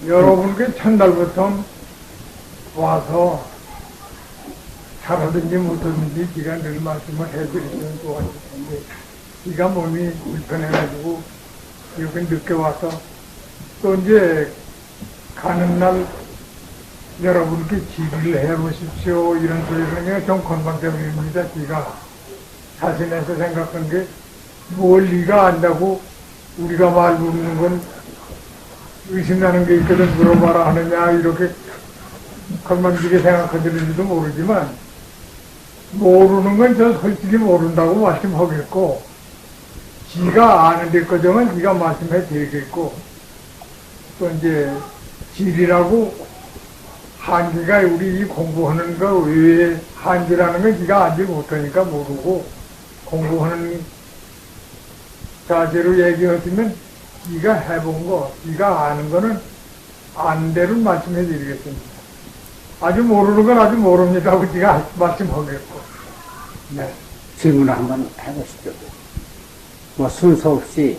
여러분께 첫날부터 와서 잘하든지 못하든지 기가 늘 말씀을 해드리면 좋았을 텐데, 기가 몸이 불편해가지고 이렇게 늦게 와서 또 이제 가는 날 여러분께 지휘를 해보십시오 이런 소리를 좀 건강 때문입니다. 기가 자신에서 생각한 게 뭘 네가 안다고 우리가 말 묻는 건 의심나는 게 있거든 물어봐라 하느냐 이렇게 건방지게 생각하시는지도 모르지만 모르는 건 저 솔직히 모른다고 말씀하겠고 지가 아는 데 거정은 지가 말씀해 드리겠고 또 이제 질이라고 한기가 우리 이 공부하는 거 외에 한기라는 건 지가 알지 못하니까 모르고 공부하는 자세로 얘기하시면 지가 해본 거, 지가 아는 거는 아는 대로 말씀해 드리겠습니다. 아주 모르는 건 아주 모릅니다 하고 지가 말씀하겠고. 네. 질문을 한번 해보시죠. 뭐 순서 없이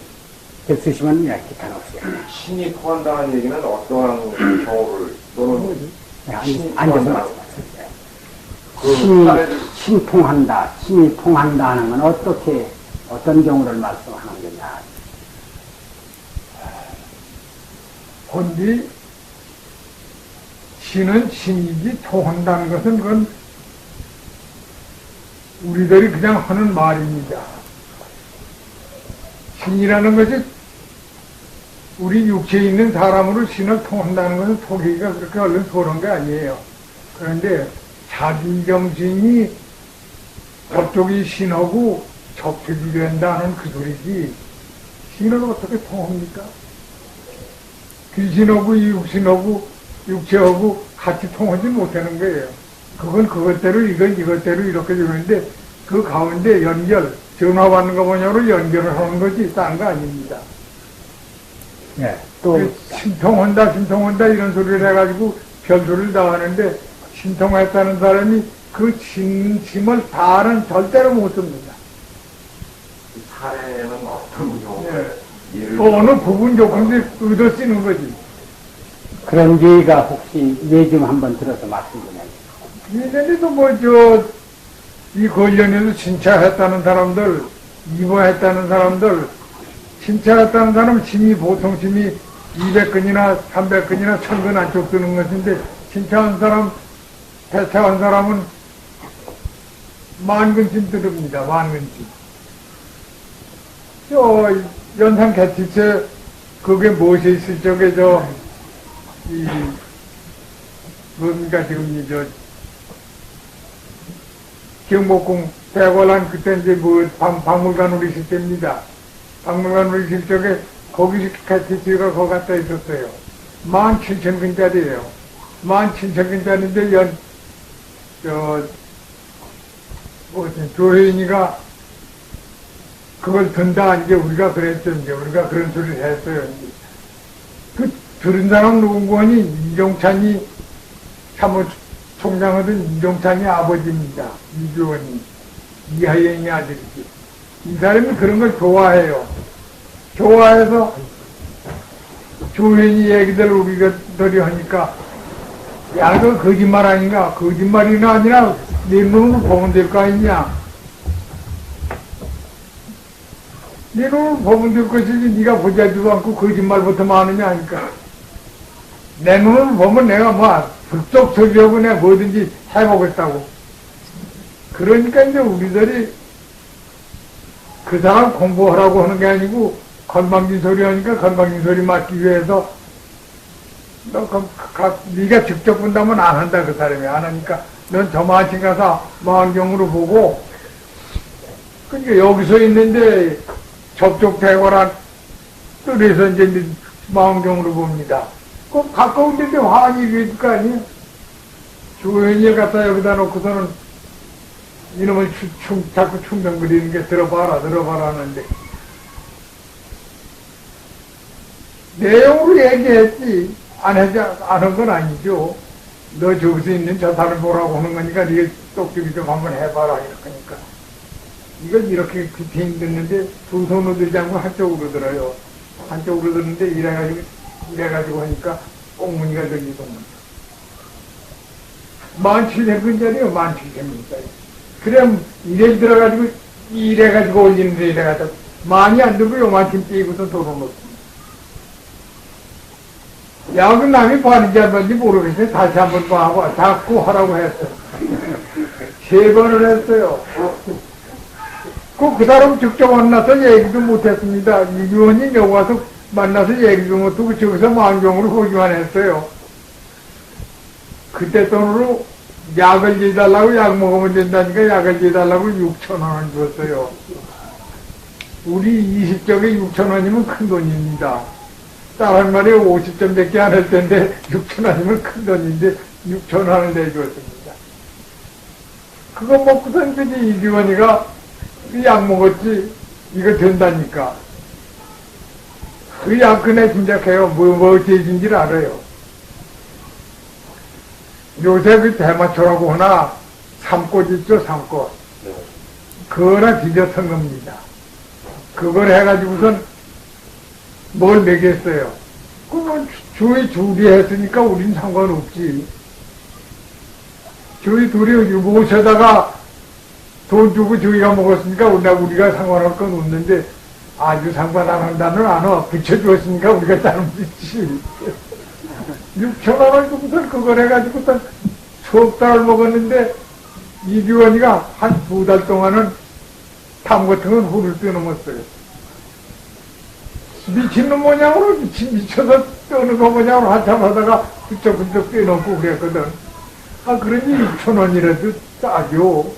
없으시면 이렇게 단 없이. 신이 통한다는 얘기는 어떠한 경우를 또는 앉아서 말씀하세요. 신이 통한다, 신이 통한다 하는 건 어떤 경우를 말씀하는 거냐. 본디 신은 신이지 통한다는 것은 그건 우리들이 그냥 하는 말입니다. 신이라는 것이 우리 육체에 있는 사람으로 신을 통한다는 것은 통하기가 그렇게 얼른 소런 게 아니에요. 그런데 자기 정신이 저쪽이 신하고 접촉이 된다는 그 소리지 신은 어떻게 통합니까? 귀신하고 이 육신하고 육체하고 같이 통하지 못하는 거예요. 그건 그것대로 이건 이것대로 이렇게 되는데 그 가운데 연결, 전화 받는 거 뭐냐로 연결을 하는 거지 딴 거 아닙니다. 네. 또 신통한다 이런 소리를 해가지고 별소리를 다 하는데 신통했다는 사람이 그 진심을 다는 절대로 못 씁니다. 사례는 어떤 경우가 네. 어느 부분 조금씩 얻어 쓰는 거지. 그런 얘기가 혹시 예좀 한번 들어서 말씀 좀 해주세요. 예전에도 이 관련해서 신차했다는 사람들, 입어했다는 사람들, 신차했다는 사람은 심이 보통 심이 200근이나 300근이나 1000근 안쪽 드는 것인데 신차한 사람, 폐차한 사람은 10,000근쯤 들읍니다. 10,000근쯤. 연산 개티체 그게 무엇이 있을 적에 뭡니까 지금 경복궁 대관람 그때 이제 박물관으로 있을 때입니다. 박물관으로 있을 적에 거기 개티체가 거기 갖다 있었어요. 17,000근짜리예요. 17,000근짜리인데 조혜인이가 그걸 든다, 이제 우리가 그랬죠. 이제 우리가 그런 소리를 했어요. 그 들은 사람 누군가니 이종찬이 사무총장하던 이종찬이 아버지입니다. 이주원이. 이하영이 아들이지. 이 사람이 그런 걸 좋아해요. 좋아해서 조현이 얘기들 우리들이 하니까 야, 그 거짓말 아닌가? 거짓말이나 아니라 내 눈으로 보면 될 거 아니냐? 내 눈으로 보면 될 것이지 네가 보자지도 않고 거짓말부터 하느냐 하니까 내 눈으로 보면 내가 불독 소리하고 내가 뭐든지 해보겠다고. 그러니까 이제 우리들이 그 사람 공부하라고 하는 게 아니고 건방진 소리 하니까 건방진 소리 맞기 위해서 네가 직접 본다면 안 한다 그 사람이 안 하니까 넌 저 마침 가서 망경으로 보고 그러니까 여기서 있는데 접촉 대거란 그래서 이제 망경으로 봅니다. 그 가까운 데인데 화환이 있을 거 아니에요? 조연이를 갖다 여기다 놓고서는 이놈을 자꾸 충동거리는 게 들어봐라 하는데 내용으로 얘기했지 안 한 건 아니죠. 너 저기서 있는 저 사람 보라고 하는 거니까 네가 똑똑히 좀 한번 해봐라 이러니까 이건 이렇게 깊이 힘들는데 두 손으로 들지 않고 한쪽으로 들어요. 한쪽으로 들는데 이래가지고 하니까 꽁무니가 들리고 만칠세 근자리요, 만칠세입니다. 그럼 이래 들어가지고 이래가지고 올리는데 이래가지고 많이 안 들고 요만큼 띄고서 돌아놓습니다. 약은 남이 바른지 안 바른지 모르겠어요. 다시 한번 봐봐. 자꾸 하라고 했어요. 3번을 했어요. 그 사람 직접 만나서 얘기도 못했습니다. 이규원이 여기 와서 만나서 얘기도 못하고 저기서 만경으로 보기만 했어요. 그때 돈으로 약을 줘달라고 약 먹으면 된다니까 약을 줘달라고 6,000원을 줬어요. 우리 20점에 6,000원이면 큰 돈입니다. 다른 말에 50점밖에 안 할 텐데 6,000원이면 큰 돈인데 6,000원을 내줬습니다. 그거 먹고선 그지 이규원이가 그 약 먹었지 이거 된다니까. 그 약 그네 짐작해요. 뭐 제진지를 알아요. 요새 그 대마초라고 하나 삼꽃 있죠, 삼꽃. 그거나 뒤졌던 겁니다. 그걸 해가지고선 뭘 먹였어요. 그건 주의 둘이 했으니까 우린 상관없지. 주의 둘이 모셔다가 돈 주고 저희가 먹었으니까 우리가 상관할 건 없는데 아주 상관 안 한다는 안 와. 붙여주었으니까 우리가 잘못했지. 6,000원을 주고서 그걸 해가지고선 석 달을 먹었는데 이규원이가 한 2달 동안은 담 같은 건 후를 뛰어넘었어요. 미친놈 모양으로 미쳐서 떠는 거 모양으로 한참 하다가 훌쩍훌쩍 뛰어넘고 그랬거든. 아, 그러니 6,000원이라도 싸죠.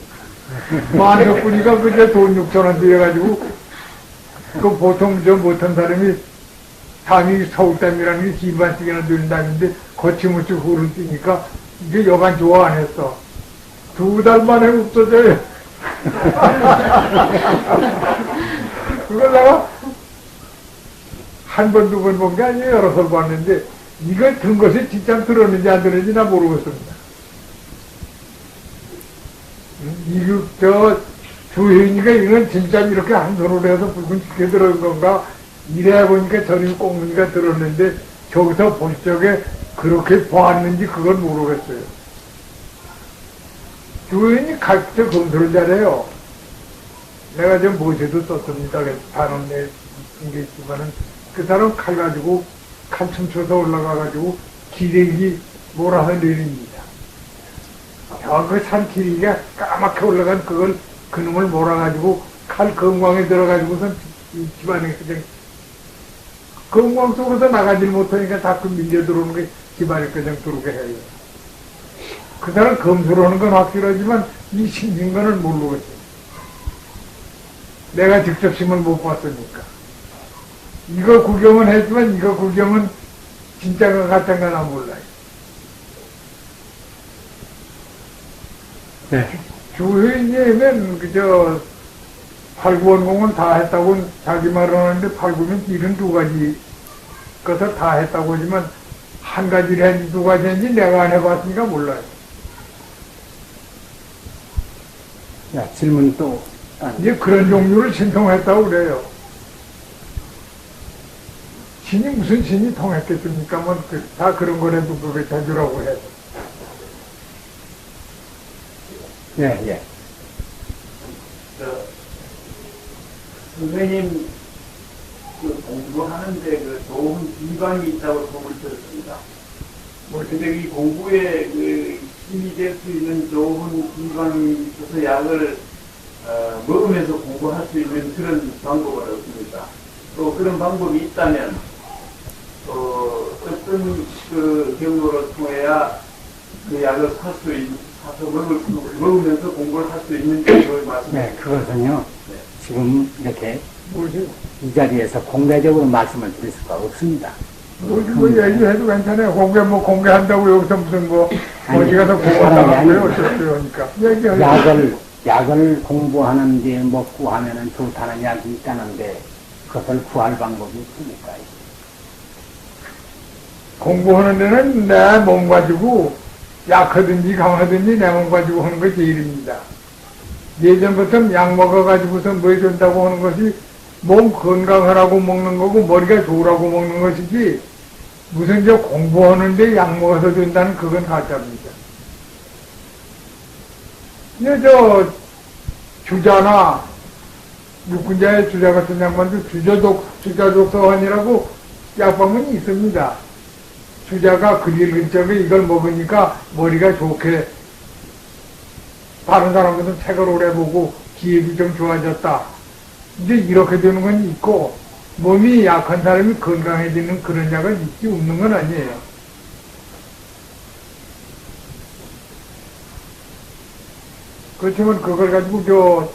만석분이가 그저 돈 6,000원 들여가지고 그 보통 저 못한 사람이 담이 서울담이라는 게 기반씩이나 되는 담인데 거침없이 후를 뛰니까 이게 여간 좋아 안 했어. 2달 만에 없어져요. 그걸 내가 한 번, 2번 본 게 아니에요. 여러 번 봤는데 이걸 든 것이 진짜 들었는지 안 들었는지 나 모르겠습니다. 주혜인이가 이건 진짜 이렇게 한 손으로 해서 붉은 짙게 들어온 건가? 이래 보니까 저리 꽁무니가 들었는데 저기서 볼 적에 그렇게 보았는지 그걸 모르겠어요. 주혜인이 각자 검수를 잘해요. 내가 좀 모세도 썼습니다. 단원 내 게 있지만은 그 사람 칼 가지고 칼 춤춰서 올라가가지고 기레기 몰아서 내립니다. 그 산 기레기가 까맣게 올라간 그걸 그놈을 몰아가지고 칼 검광에 들어가지고선 집안에 그냥 검광 속에서 나가질 못하니까 자꾸 밀려 들어오는 게 집안에 그냥 들어오게 해요. 그 사람 검수를 하는 건 확실하지만 이 생긴 거는 모르겠어요. 내가 직접 심을 못 봤으니까. 이거 구경은 했지만 이거 구경은 진짜가 가짜가 나 몰라요. 네. 주회의님은 그저 팔구원공은 다 했다고 자기 말을 하는데 8구는 72가지 것을 다 했다고 하지만 한 가지를 했는지 2가지 했는지 내가 안 해봤으니까 몰라요. 야, 질문 또. 이제 그런 종류를 신통했다고 그래요. 신이 무슨 신이 통했겠습니까? 뭐, 다 그런 거라도 그게 해주라고 해서. 예, 예. 선생님, 공부하는데 그 좋은 기반이 있다고 소문을 들었습니다. 근데 이 공부에 힘이 될 수 있는 좋은 기반이 있어서 약을 먹으면서 공부할 수 있는 그런 방법은 없습니까? 또 그런 방법이 있다면 어떤 그 경로를 통해야 그 약을 사서 먹으면서 공부를 할 수 있는지 그걸 말씀해 네, 그것은요, 네. 지금 이렇게 뭐지? 이 자리에서 공개적으로 말씀을 드릴 수가 없습니다. 뭐지, 뭐 얘기해도 괜찮아요. 공개한다고 여기서 무슨 어디 가서 사람이 공부한다고 아니고. 어쩌고요. 그러니까. 얘기해요. 약을 공부하는데 먹고 하면은 좋다는 약이 있다는데 그것을 구할 방법이 있습니까? 공부하는 데는 내 몸 가지고 약하든지 강하든지 내 몸 가지고 하는 것이 제일입니다. 예전부터 약 먹어가지고서 뭐 해준다고 하는 것이 몸 건강하라고 먹는 거고 머리가 좋으라고 먹는 것이지 무슨 저 공부하는데 약 먹어서 된다는 그건 가짜입니다. 근데 저 주자나 육군자의 주자 같은 양반도 주자독서원이라고 약방문이 있습니다. 주자가 글 읽은 적에 이걸 먹으니까 머리가 좋게 다른 사람들은 책을 오래 보고 기억이 좀 좋아졌다. 이제 이렇게 되는 건 있고 몸이 약한 사람이 건강해지는 그런 약은 있지 없는 건 아니에요. 그렇지만 그걸 가지고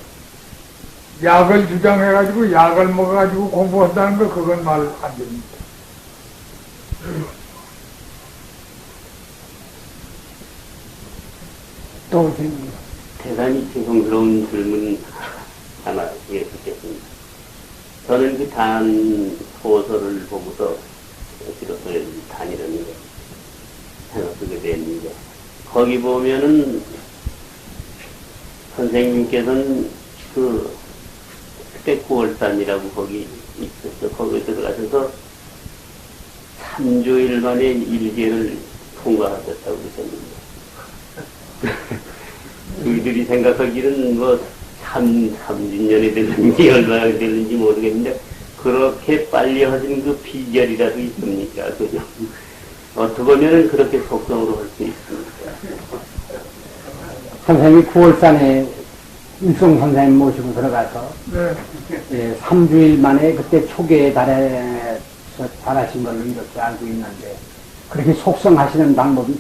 약을 주장해가지고 약을 먹어가지고 공부한다는 거 그건 말 안 됩니다. 또 질문. 대단히 죄송스러운 질문 하나 드리겠습니다. 저는 그 단 소설을 보고서 비로소 단이라는 거 생각하게 됐는데, 거기 보면은 선생님께서는 그 특대구월산이라고 거기 있었죠. 거기 들어가셔서 3주일 만에 일계를 통과하셨다고 그러셨는데, 저희들이 생각하기는 뭐 30년이 됐는지 얼마나 됐는지 모르겠는데, 그렇게 빨리 하신 그 비결이라도 있습니까? 그죠? 어떻게 보면 그렇게 속성으로 할 수 있습니까? 선생님이 9월산에 일송 선생님 모시고 들어가서 예, 3주일 만에 그때 초기에 달하신 걸로 이렇게 알고 있는데, 그렇게 속성하시는 방법이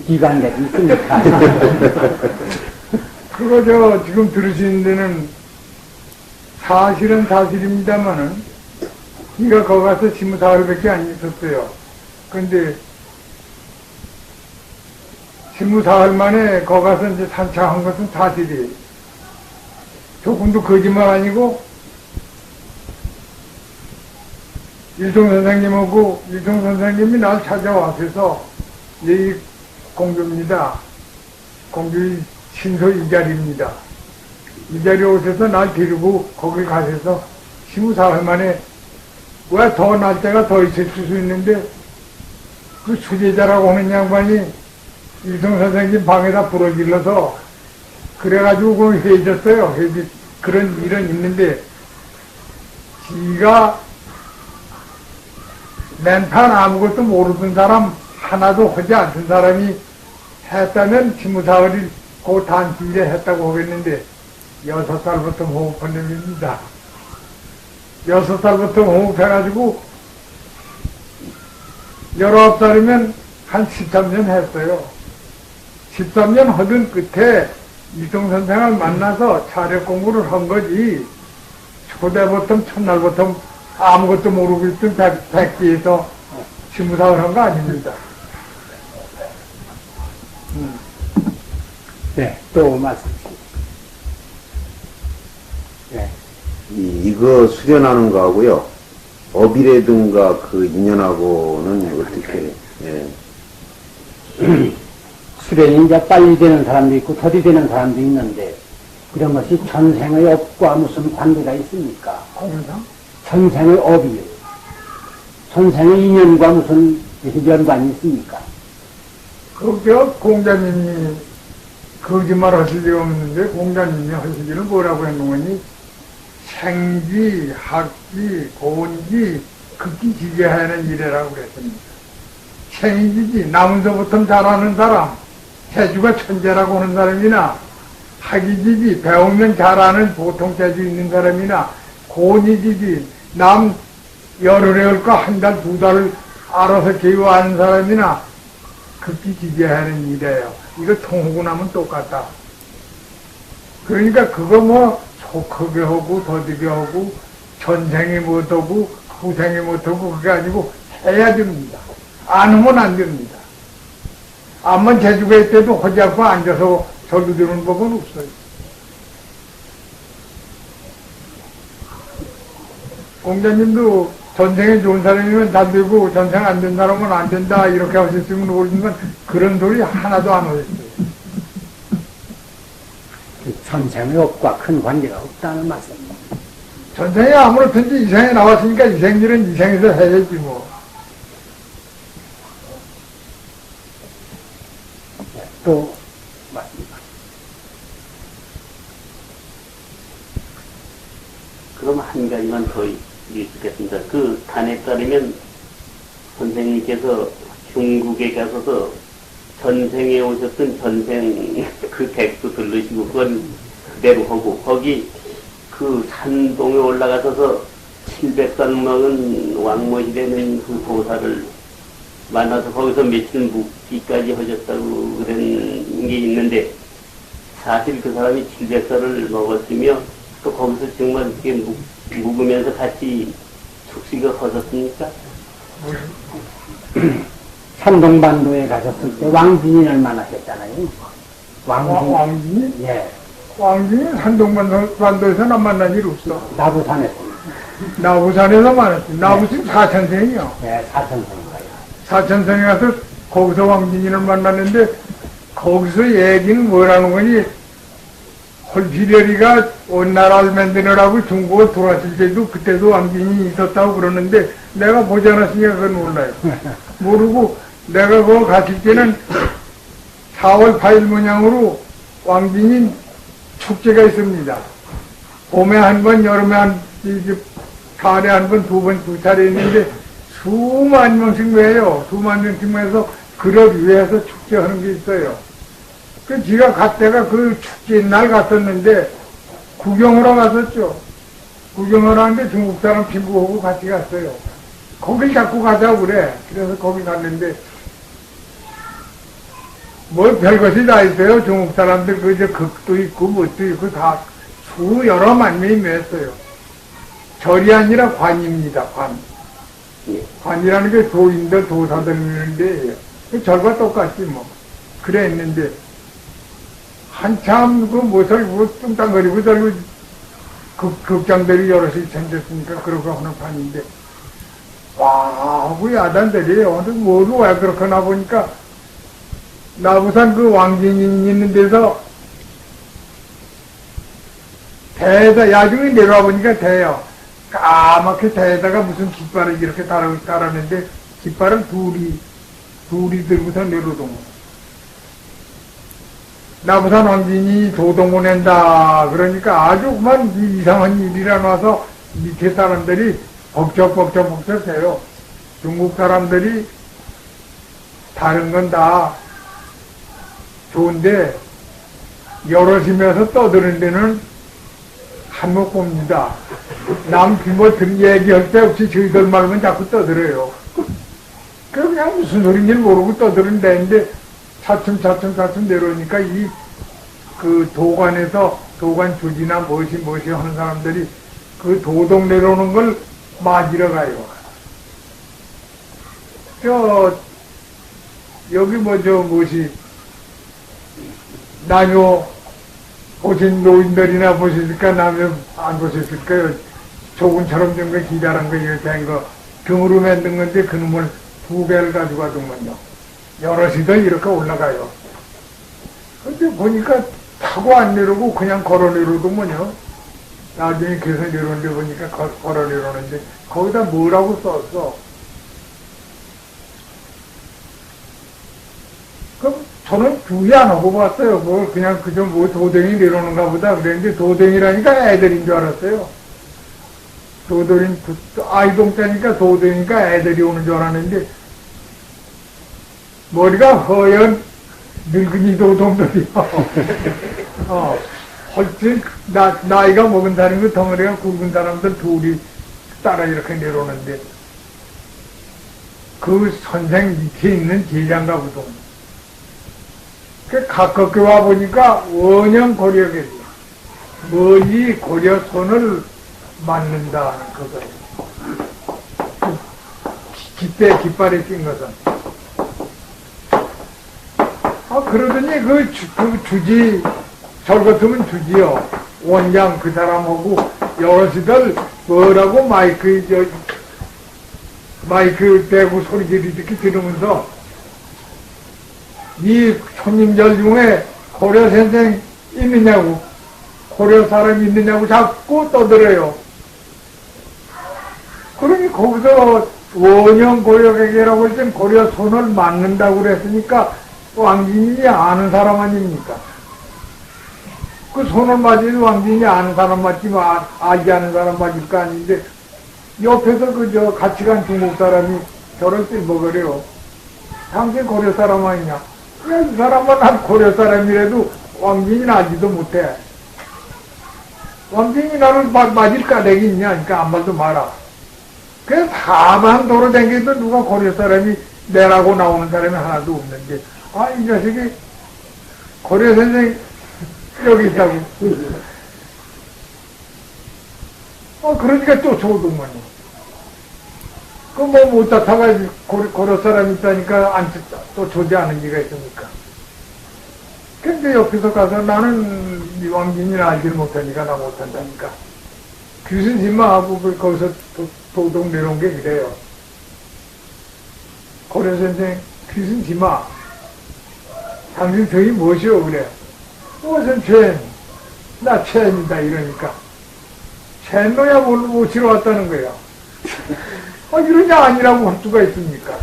기관들이 있습니까? 그거 지금 들으시는 데는 사실은 사실입니다만은 네가 거기 가서 24일밖에 안 있었어요. 근데 24일 만에 거기 가서 이제 산책한 것은 사실이에요. 조금도 거짓말 아니고 일동 선생님하고 일동 선생님이 날 찾아와서 이 공주입니다. 공주의 신소 이 자리입니다. 이 자리에 오셔서 날 데리고 거기 가셔서 24일 만에 왜 더 날짜가 더 있을 수 있는데 그 수제자라고 하는 양반이 일동 선생님 방에다 불어질러서 그래가지고 그 회의졌어요. 그런 일은 있는데 지가 맨판 아무것도 모르던 사람 하나도 하지 않던 사람이 했다면 24일이 그 단기일에 했다고 하겠는데 6살부터 호흡한 놈입니다. 6살부터 호흡해가지고 19살이면 한 13년 했어요. 13년 하던 끝에 일동 선생을 만나서 차례 공부를 한 거지, 초대부터 첫날부터 아무것도 모르고 있던 백지에서 신무사를 한 거 아닙니다. 네, 또 말씀 주시죠. 네. 이거 수련하는 거하고요, 업이라든가 그 인연하고는 어떻게, 예. 수련이 이제 빨리 되는 사람도 있고 더디 되는 사람도 있는데, 이런 것이 전생의 업과 무슨 관계가 있습니까? 전생의 업이요. 전생의 인연과 무슨 연관이 있습니까? 공자님이 거짓말 하실 리가 없는데, 공자님이 하시기를 뭐라고 했는거니, 생기, 학기, 고운기, 극기 지게하는 일이라고 그랬습니다. 생기지, 나문서부터 잘하는 사람, 재주가 천재라고 하는 사람이나, 학이지지, 배우면 잘하는 보통 재주 있는 사람이나, 고운이지지, 남 열흘에올까 한 달, 두 달을 알아서 개요하는 사람이나, 극기 지게하는 일이에요. 이거 통하고 나면 똑같다. 그러니까 그거 뭐 속하게 하고 더디게 하고 전생이 못하고 후생이 못하고 그게 아니고 해야 됩니다. 안 하면 안 됩니다. 암만 재주가 있대도 하지 않고 앉아서 절로 되는 법은 없어요. 공자님도 전생에 좋은 사람이면 다 되고 전생 안 된 사람은 안 된다 이렇게 하셨으면 모르지만 그런 소리 하나도 안 하셨어요. 전생의 업과 큰 관계가 없다는 말씀입니다. 전생에 아무렇든지 이생에 나왔으니까 이생일은 이생에서 해야지 뭐. 또 맞습니다. 그럼 한 가지만 더 있겠습니다. 그 단에 따르면 선생님께서 중국에 가서서 전생에 오셨던 전생 그 덱도 들르시고 그건 그대로 하고 거기 그 산동에 올라가서서 700살 먹은 왕모시되는 그 보살을 만나서 거기서 며칠 묵기까지 하셨다고 그런 게 있는데 사실 그 사람이 700살을 먹었으며 또 거기서 정말 그렇게 묵으면서 같이 숙식을 하셨습니까? 산동반도에 가셨을 때 왕진인을 만나셨잖아요. 왕진이? 예. 왕진이 산동반도에서는 안 만난 일 없어. 나부산에서. 나부산에서 만났지. 나부산 사천생이요. 예, 사천생인가요. 사천성에 가서 거기서 왕진이를 만났는데 거기서 얘기는 뭐라는 거니 홀피려리가 온 나라를 만드느라고 중국을 돌아칠 때도 그때도 왕진이 있었다고 그러는데 내가 보지 않았으니까 그건 몰라요. 모르고 내가 그거 갔을 때는 4월 8일 모양으로 왕진이 축제가 있습니다. 봄에 한 번, 여름에 가을에 한 번, 두 차례 있는데 수만 명씩 모여요. 수만 명씩 모여서 그를 위해서 축제하는 게 있어요. 그 지가 갔다가 그 축제 날 갔었는데 구경하러 갔었죠. 구경하러 하는데 중국 사람 친구하고 같이 갔어요. 거길 자꾸 가자고 그래. 그래서 거기 갔는데 뭐 별것이 다 있어요. 중국 사람들 그저 극도 있고 뭣도 있고 다 여러만 명이 모였어요. 절이 아니라 관입니다. 관. 관이라는 게 도인들, 도사들 있는데, 절과 똑같지, 뭐. 그래 했는데, 한참, 뚱땅거리고, 극장들이 여럿이 생겼으니까, 그러고 하는 판인데, 와, 그 야단들이에요. 근데 뭐로 왜 그렇게나 보니까, 나부산 그 왕진이 있는 데서, 대에다, 야중에 내려와 보니까 대요. 까맣게 대에다가 무슨 깃발을 이렇게 달았는데 깃발을 둘이 들고서 내려오던 거예요. 나부산 왕진이 도동 보낸다. 그러니까 아주 그만 이상한 일이라 놔서 밑에 사람들이 벅적벅적 해요. 중국 사람들이 다른 건 다 좋은데 여럿이면서 떠드는 데는 한몫 봅니다. 남 뭐 얘기할 때 없이 저희들 말만 자꾸 떠들어요. 그냥 무슨 소리인지 모르고 떠드는 데인데 차츰 내려오니까 그 도관에서 도관 주지나 무엇이 하는 사람들이 그 도동 내려오는 걸 맞으러 가요. 여기 남요 보신 노인들이나 보셨을까? 남요 안 보셨을까요? 조군처럼 된 거, 기다란 거, 이렇게 한 거, 금으로 만든 건데, 그놈을 2배를 가지고 가더군요. 여럿이들 이렇게 올라가요. 근데 보니까 타고 안 내려오고 그냥 걸어 내려오더군요. 나중에 계속 내려오는데 보니까 걸어 내려오는데, 거기다 뭐라고 썼어? 그럼 저는 주의 안 하고 봤어요. 그냥 그저 도댕이 내려오는가 보다. 그랬는데 도댕이라니까 애들인 줄 알았어요. 아이동자니까 도댕이니까 애들이 오는 줄 알았는데, 머리가 허연 늙은이 도동들이요. 훨씬 나이가 먹은 사람이 덩어리가 굵은 사람들 둘이 따라 이렇게 내려오는데, 그 선생 밑에 있는 제장가 보동. 가깝게 와보니까 원형 고려겠지. 멀리 고려 손을 맞는다는 그거예요. 깃발에 낀 것은. 그러더니 그 주지, 절 같으면 주지요. 원장 그 사람하고 여럿이들 뭐라고 마이크 대고 소리를 이렇게 들으면서 이 손님들 중에 고려 선생 있느냐고, 고려 사람 있느냐고 자꾸 떠들어요. 그러니 거기서 원형 고려객이라고 할 땐 고려 손을 맞는다고 그랬으니까 왕진이 아는 사람 아닙니까? 그 손을 맞으면 왕진이 아는 사람 맞지, 알지 않은 사람 맞을 거 아닌데, 옆에서 같이 간 중국 사람이 저를 쓸먹으래요. 당신 고려 사람 아니냐? 야, 이 사람은 난 고려 사람이라도 왕진이는 알지도 못해. 왕진이 나를 맞을 까닭이 있냐? 그러니까 아무 말도 마라. 그래서 사방 도로 댕겨도 누가 고려 사람이 내라고 나오는 사람이 하나도 없는데, 아, 이 자식이 고려 선생 여기 있다고. 그러니까 쫓아오더만요. 못 쫓아가 고려 사람이 있다니까 쫓아오지 않은 이가 있습니까? 근데 옆에서 가서 나는 이 왕진이를 알지 못하니까 나 못한다니까. 귀신심마하고 거기서 도둑 내놓은 게 이래요. 고려 선생, 귀신심마, 당신 저희 무엇이오? 그래. 무슨 죄인? 나 죄인이다. 이러니까. 죄인노야 못 치러 왔다는 거야. 이러냐 아니라고 할 수가 있습니까?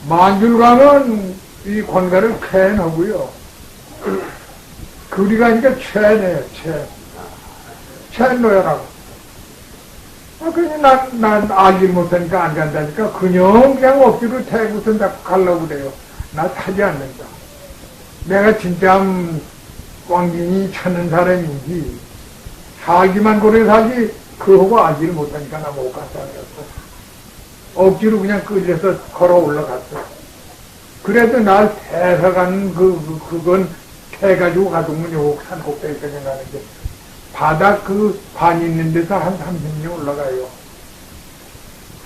만줄가는 이 권가를 쾌하고요. 그리 가니까 죄네요, 죄. 죄노야라고. 그냥 난 알지 못하니까 안 간다니까 그냥 억지로 태국선 잡고 가려고 그래요. 나 타지 않는다. 내가 진짜 왕진이 찾는 사람인지 살기만 고래 살지 그거고 알지를 못하니까 나 못 갔다 그랬어. 억지로 그냥 끌려서 걸어 올라갔어. 그래도 날 태서 가는 그건 태가지고 가동문 요 산 꼭대기까지 가는데 바닥 반 있는 데서 한 30명 올라가요.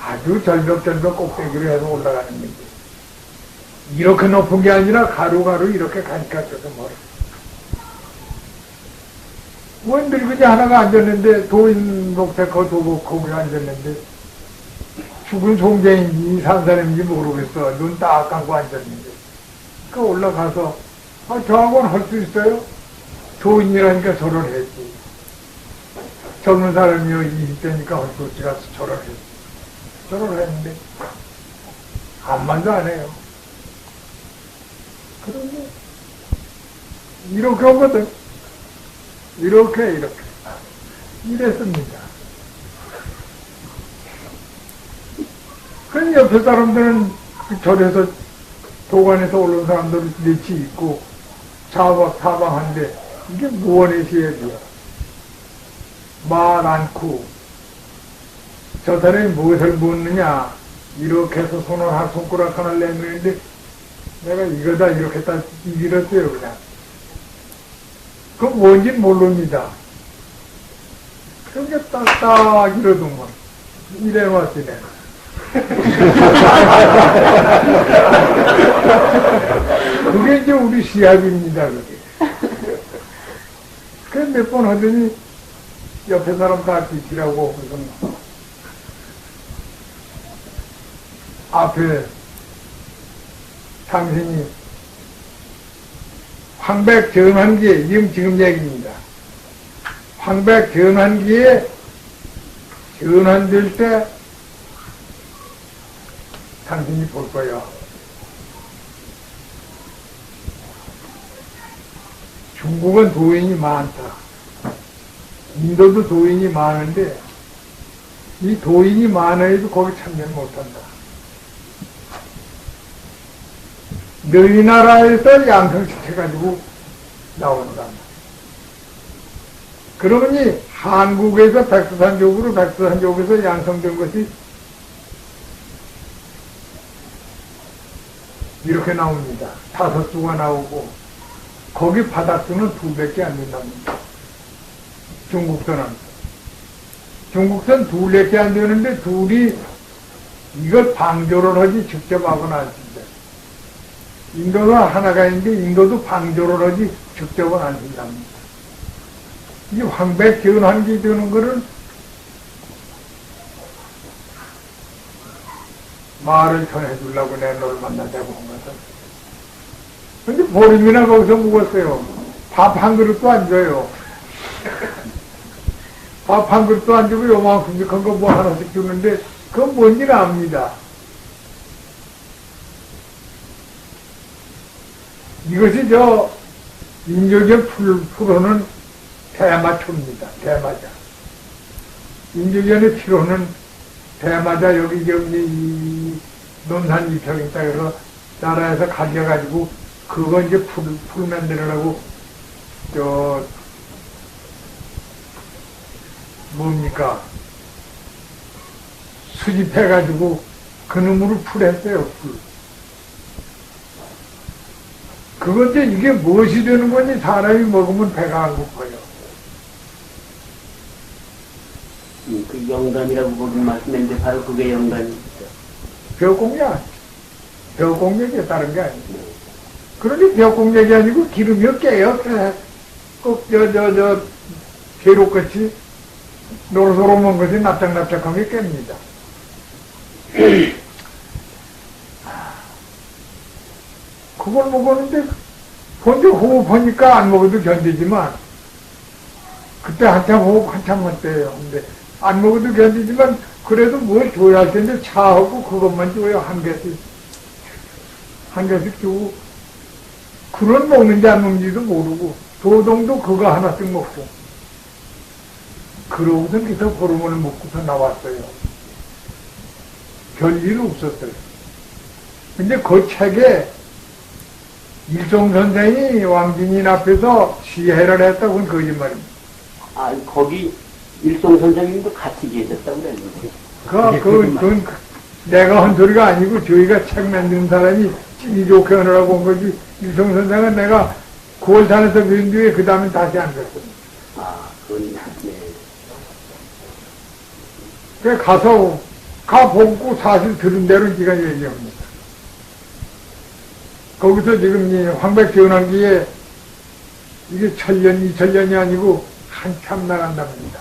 아주 절벽절벽 꼭대기로 해서 올라가는 건데. 이렇게 높은 게 아니라 가루가루 이렇게 가니까 저도 멀어. 원 늙은이 하나가 앉았는데, 도인 목태 거기에 앉았는데, 죽은 송쟁인지 산 사람인지 모르겠어. 눈 딱 감고 앉았는데. 올라가서, 저하고는 할 수 있어요? 도인이라니까 절을 했지. 젊은 사람이요, 20대니까 할 수 없지 가서 절을 했지. 절을 했는데, 아무 말도 안 해요. 그런데, 이렇게 하거든. 이렇게. 이랬습니다. 그 옆에 사람들은 절에서, 도관에서 올라온 사람들은 넷이 있고, 사방한데, 이게 무언의 시합이야. 말 않고, 저 사람이 무엇을 묻느냐, 이렇게 해서 손가락 하나를 내밀는데, 내가 이거다, 이렇게 딱 밀었어요, 그냥. 그건 뭔지 모릅니다. 그게 딱딱 이러더만. 이래 왔으네. 그게 이제 우리 시합입니다, 그게. 그래서 몇 번 하더니, 옆에 사람 다 뒤치라고, 그래서 앞에 당신이 황백 전환기에, 지금 얘기입니다. 황백 전환기에 전환될 때 당신이 볼 거야. 중국은 도인이 많다. 인도도 도인이 많은데 이 도인이 많아도 거기 참여 못한다. 너희 나라에서 양성시켜가지고 나온다. 그러니 한국에서 백두산족에서 양성된 것이 이렇게 나옵니다. 5수가 나오고 거기 바닷수는 2배밖에 안 된답니다. 중국선은 2밖에 안 되는데 둘이 이걸 방조를 하지 직접 하거나 안 쓴다. 인도는 하나가 있는데 인도도 방조를 하지 직접은 안 쓴답니다. 이 황백 전환기 되는 거를 말을 전해주려고 내 너를 만나자고 한 거다. 근데 보름이나 거기서 묵었어요. 밥 한 그릇도 안 줘요. 밥 한 그릇도 안 주고 요만큼 큰 거 뭐 하나씩 주는데 그건 뭔지는 압니다. 이것이 인조계 프로는 대마초입니다. 대마자. 인조계의 피로는 대마자 여기 이 논산 이평 있다 그래서 나라에서 가져가지고 그거 이제 풀 만들으라고 뭡니까 수집해가지고 그 놈으로 풀했어요. 풀. 그건데 이게 무엇이 되는 거니 사람이 먹으면 배가 안 고파요. 그 영감이라고 거기 말씀했는데 바로 그게 영감이죠. 벼공약. 벼공약이 다른 게 아니에요. 그러니 벼공약이 아니고 기름이 깨요. 꼭 계록같이 노릇노릇 먹은 것이 납작납작하게 깹니다. 그걸 먹었는데 먼저 호흡하니까 안 먹어도 견디지만 그때 한참 호흡 한참 했대요. 근데 안 먹어도 견디지만 그래도 뭘 줘야 할 텐데 차하고 그것만 줘요. 한 개씩 주고 그런 먹는지 안 먹는지도 모르고 도동도 그거 하나씩 먹고 그러고서 그래서 보름을 먹고서 나왔어요. 별일 없었어요. 근데 그 책에 일종 선생이 왕진인 앞에서 시해를 했다고 는 거짓말입니다. 아, 거기 일송 선생님도 같이 계셨다고 그랬는데. 그건 내가 한 소리가 아니고 저희가 책 만드는 사람이 찌기 좋게 하느라고 온 거지. 일송 선생은 내가 9월산에서 뵌 뒤에 그 다음에 다시 안 갔어요. 아, 그건, 네. 그래 가보고 사실 들은 대로 네가 얘기합니다. 거기서 지금 이 황백지원한기에 이게 1000년, 2000년이 아니고 한참 나간답니다.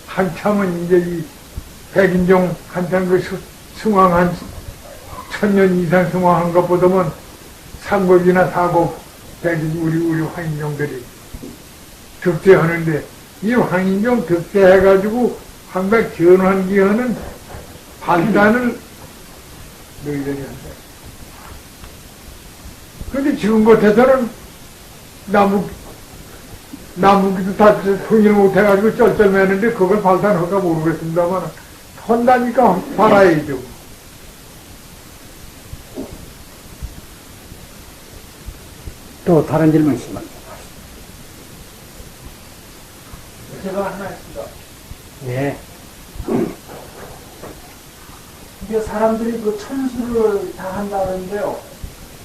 한참은 이제 이 백인종 한참 그 승왕한 1000년 이상 승왕한 것보다는 삼국이나 사국 백인 우리 황인종들이 득세하는데 이 황인종 득세해가지고 황백지원한기에는 발단을 너희들이 한다. 근데 지금 같아서는 나무기도 다 통일 못해가지고 쩔쩔매는데 그걸 발단할까 모르겠습니다만 한다니까 팔아야죠. 또 다른 질문 있으면. 제가 하나 있습니다. 네. 이게 사람들이 그 천수를 다 한다는데요.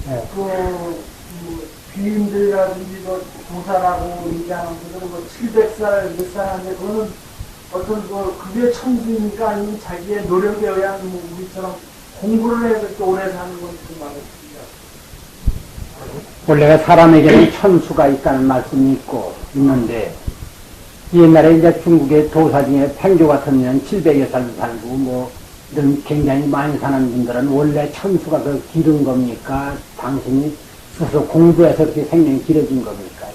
네. 귀인들이라든지 도사라고 얘기하는 분들은 700살 몇 살 하는데 그거는 어떤 그게 천수입니까? 아니면 자기의 노력에 의한 우리처럼 공부를 해서 이렇게 오래 사는 건지 말했습니다. 원래가 사람에게는 천수가 있다는 말씀이 있는데 옛날에 이제 중국의 도사 중에 팽조 같은 년 700여 살 살고 이런 굉장히 많이 사는 분들은 원래 천수가 그 기른 겁니까? 당신이 스스로 공부해서 그렇게 생명이 길어진 겁니까?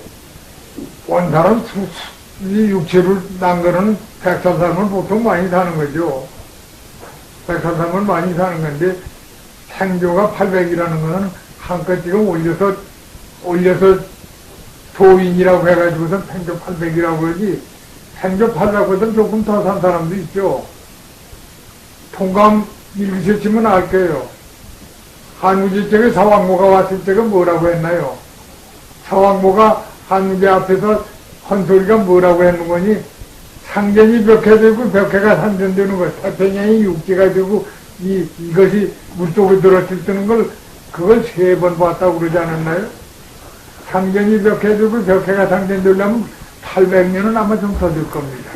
원사람 이 육체를 난 거는 100살 살면 보통 많이 사는 거죠. 100살 살면 많이 사는 건데 생조가 800이라는 거는 한껏 지금 올려서 도인이라고 해가지고선 생조 800이라고 그러지 생조 800보다는 조금 더 산 사람도 있죠. 통감 읽으셨으면 알 거예요. 한무제적에 사왕모가 왔을 때가 뭐라고 했나요? 사왕모가 한무제 앞에서 한 소리가 뭐라고 했는 거니? 상전이 벽해되고 벽해가 상전되는 거, 태평양이 육지가 되고 이것이 물속에 들어질 때는 그걸 3번 봤다고 그러지 않았나요? 상전이 벽해되고 벽해가 상전되려면 800년은 아마 좀 더 될 겁니다.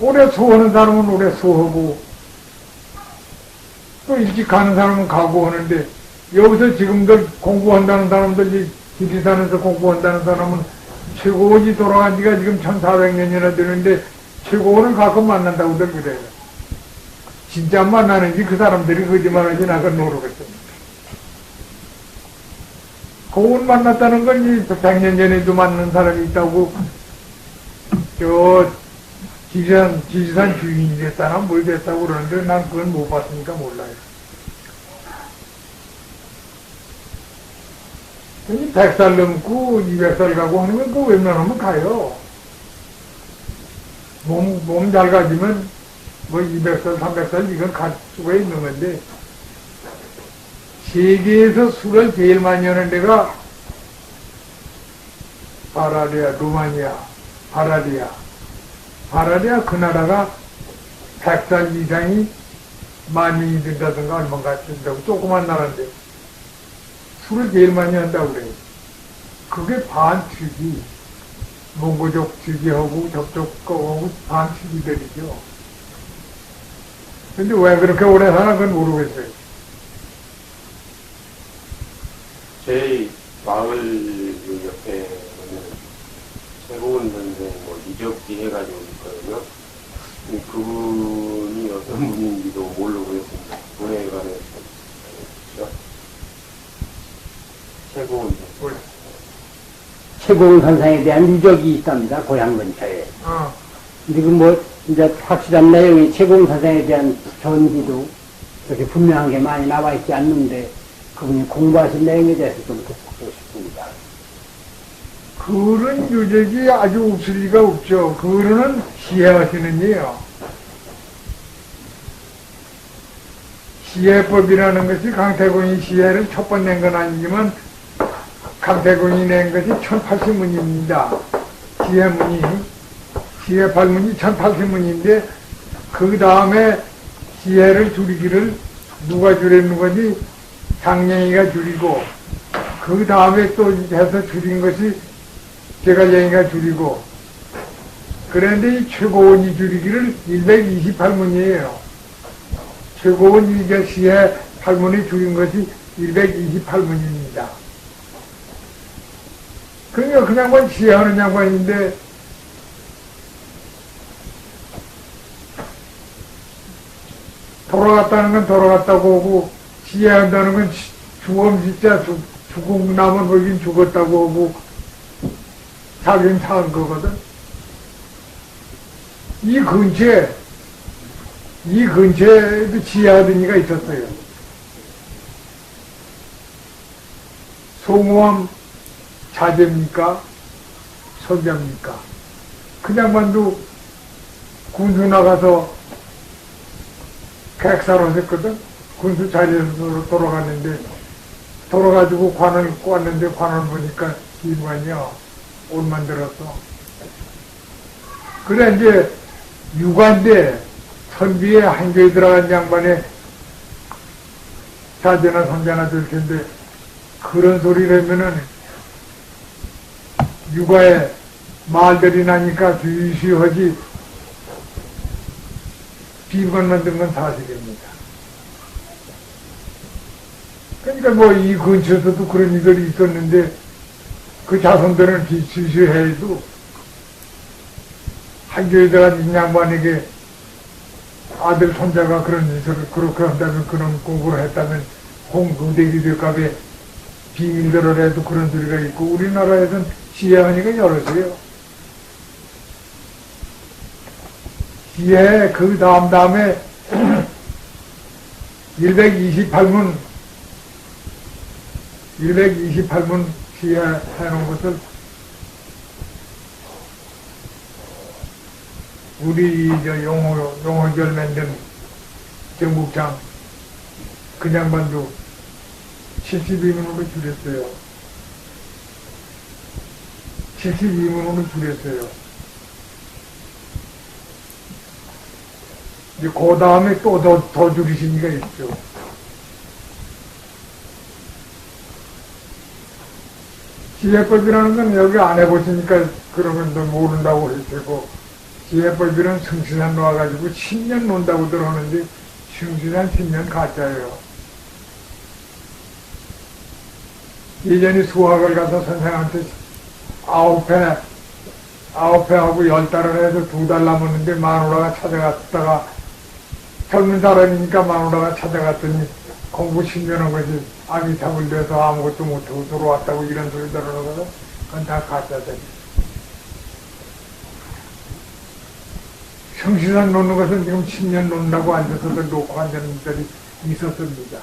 오래 수하는 사람은 오래 수하고 또 일찍 가는 사람은 가고 하는데 여기서 지금들 공부한다는 사람들 지리산에서 공부한다는 사람은 최고원이 돌아간 지가 지금 1400년이나 되는데 최고원을 가끔 만난다고들 그래요. 진짜 만나는지 그 사람들이 거짓말하지 나가 모르겠습니다. 고원 만났다는 건 100년 전에도 만난 사람이 있다고 지리산 주인이 됐다나 뭘 됐다고 그러는데 난 그건 못 봤으니까 몰라요. 100살 넘고 200살 가고 하는 건 그거 웬만하면 가요. 몸 잘 가지면 뭐 200살, 300살 이건 갈 수가 있는 건데, 세계에서 술을 제일 많이 하는 데가 바라리아, 루마니아, 바라리아 그 나라가 100살 이상이 많이 든다든가 얼마가 된다고 조그만 나라인데 술을 제일 많이 한다고 그래요. 그게 반튀기, 몽고족 튀기하고 저쪽 거하고 반튀기들이죠. 근데 왜 그렇게 오래 사나 그건 모르겠어요. 제 마을 그 옆에 보면 최고원 선생 뭐 이적지 해가지고 있거든요. 그분이 어떤 분인지도 모르고 있습니다. 분에 관해서 최고원 선생. 최고원 선생에 대한 유적이 있답니다. 고향 근처에. 근데 그 뭐 이제 확실한 내용이 최고원 선생에 대한 전기도 그렇게 분명한 게 많이 나와 있지 않는데 그분이 공부하신 내용에 대해서 좀 듣고 싶습니다. 그런 유적이 아주 없을 리가 없죠. 그거는 시해하시는 예요. 시해법이라는 것이 강태공이 시해를 첫 번 낸 건 아니지만 강태공이 낸 것이 1080문입니다. 시해문이, 시해팔문이 1080문인데 그 다음에 시해를 줄이기를 누가 줄였는 거지? 장량이가 줄이고 그 다음에 또 해서 줄인 것이 제갈량이가 줄이고 그런데 이 최고원이 줄이기를 128문이에요. 최고원 이게 시해 8문이 줄인 것이 128문입니다. 그러니까 그 양반 시해하는 양반인데 돌아갔다는 건 돌아갔다고 하고 시해한다는 건 죽음 진짜 죽음 남은 거긴 죽었다고 하고 자기는 산 거거든. 이 근처에도 지하드니가 있었어요. 송호암 자제입니까? 선자입니까? 그 양반도 군수 나가서 객사로 했거든. 군수 자리에서 돌아갔는데 돌아가지고 관을 꽂았는데 관을 보니까 인관이야. 옷 만들었어. 그래 이제 육아인데 선비에 한교에 들어간 양반의 자제나 선자나 될 텐데 그런 소리라면은 육아에 말들이 나니까 주의시하지 비건 만든 건 사실입니다. 그러니까 뭐 이 근처에서도 그런 일들이 있었는데 그 자손들은 비추시해도 한교에 들어간 양반에게 아들 손자가 그런 짓을 그렇게 한다면 그런 공부를 했다면 공부대기 될까봐 비밀대로 해도 그런 소리가 있고 우리나라에서는 시해하니까 여럿이에요. 시해 그 다음에 128문 시해 해놓은 것을 우리 저 용호절 만든 정국장 그 양반도 72문으로 줄였어요. 72문으로 줄였어요. 이제 그 다음에 또 더 줄이신 이가 있죠. 지혜법이라는 건 여기 안 해보시니까 그러면 너 모른다고 할 테고 지혜법이란 성신한 놓아가지고 10년 논다고 들어오는데 성신한 10년 가짜예요. 예전에 수학을 가서 선생한테 9회 하고 10달을 해서 2달 남았는데 마누라가 찾아갔다가 젊은 사람이니까 마누라가 찾아갔더니 공부 10년 한 거지 아미타불 돼서 아무것도 못하고 들어왔다고 이런 소리 들어오거든. 그건 다 가짜다. 성시산 놓는 것은 지금 10년 놓는다고 앉아서도 놓고 앉는 분들이 있었습니다.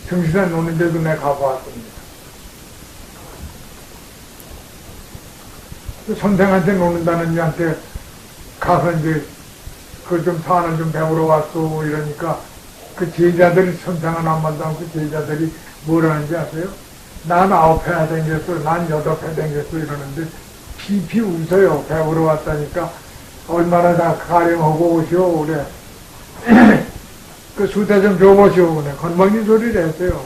성시산 놓는데도 내가 가보았습니다. 선생한테 놓는다는 이한테 가서 이제 그걸 좀 사안을 좀 배우러 왔어 이러니까 그 제자들이 선생은 한 말도 않고 제자들이 뭐라는지 아세요? 난 9회 댕겼어, 난 8회 댕겼어 이러는데 피피 웃어요. 배우러 왔다니까 얼마나 다 가령하고 오시오 그래. 그 수대 좀 줘보시오 그래. 건방진 소리를 했어요.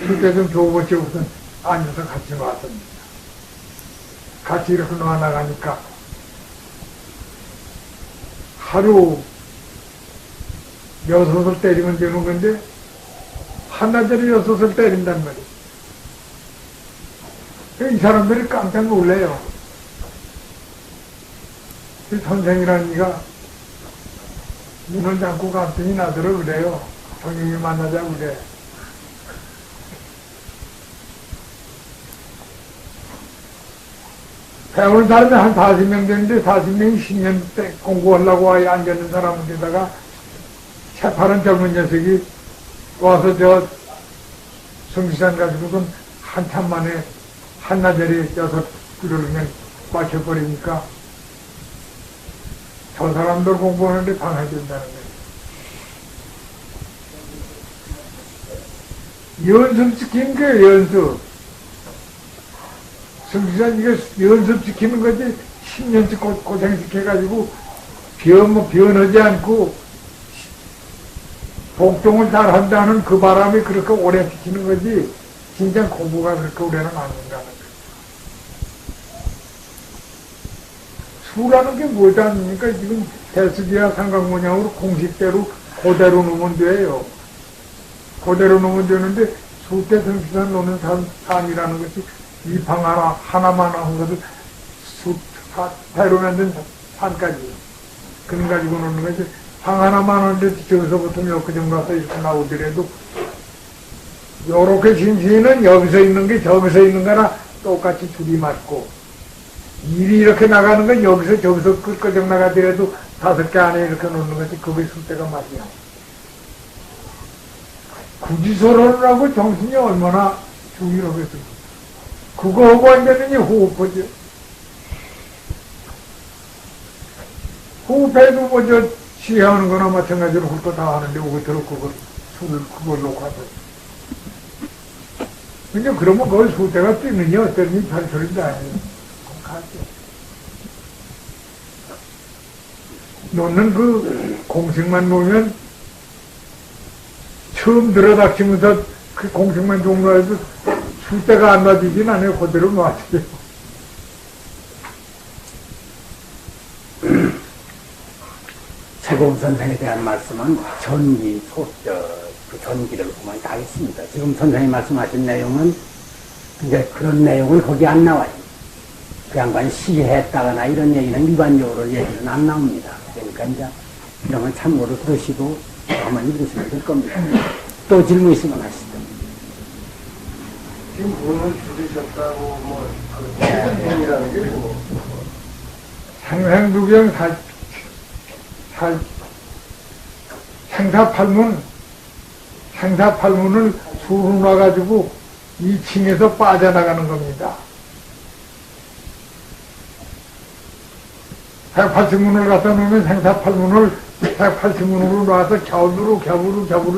수대 좀 줘보시오 우선 앉아서 같이 놨습니다. 같이 이렇게 놔나가니까 하루 6을 때리면 되는 건데 한나절에 6을 때린단 말이에요. 이 사람들이 깜짝 놀래요. 이 선생이라는 이가 눈을 감고 갑자기 나더러 그래요. 성경이 만나자 그래. 배우는 사람이 한 40명 되는데 40명이 10년 때 공부하려고 와에 앉아있는 사람인데다가 새파란 젊은 녀석이 와서 저 성시산 가지고는 한참 만에 한나절에 6그릇을 맞춰버리니까 저 사람들 공부하는데 방해된다는 거예요. 연습시킨 거예요, 연습. 성시산 이거 연습시키는 거지 10년씩 고생시켜가지고 변하지 않고 복종을 잘 한다는 그 바람이 그렇게 오래 시키는 거지 진짜 공부가 그렇게 오래는 안 된다는 거예요. 수라는 게 뭐지 않습니까? 지금 대수지와 삼각모양으로 공식대로 그대로 놓으면 돼요. 그대로 놓으면 되는데 수때 성시산 놓는 삶이라는 것이 이 방 하나만 한 것을 배로 만든 산까지 그런 가지고 놓는 거지. 방 하나만 하는데 저기서부터 몇 그 정도 와서 이렇게 나오더라도 요렇게 진시는 여기서 있는 게 저기서 있는 거나 똑같이 둘이 맞고 일이 이렇게 나가는 건 여기서 저기서 끄적 나가더라도 5개 안에 이렇게 놓는 거지. 그게 술때가 맞이야. 굳이 서로를 하고 정신이 얼마나 중요하겠습니까? 그거 하고 앉았느니 호흡하죠. 호흡해도 뭐 저 시해하는 거나 마찬가지로 훑고 다 하는데 오히려 그걸 놓고 하죠. 근데 그러면 그걸 수대가 뛰느니 어떠니 별소리도 아니에요. 가죠. 놓는 그 공식만 놓으면 처음 들어닥치면서 그 공식만 종로해도 수대가 안 놔지진 않아요. 그대로 놔지요. 최고음 선생에 대한 말씀은 그 전기를 보면 다 있습니다. 지금 선생님이 말씀하신 내용은 이제 그런 내용은 거기 안 나와요. 그 양반이 시해했다거나 이런 얘기는 일반적으로 얘기는 안 나옵니다. 그러니까 이제 이런 건 참고로 들으시고 한번 읽으시면 될 겁니다. 또 질문 있으면 하시죠. 지금 문을 줄이셨다고 생생이라는 게 뭐 생생두경 생사팔문을 수로 놔가지고 2층에서 빠져나가는 겁니다. 180문을 갖다 놓으면 생사팔문을 180문으로 놔서 겹으로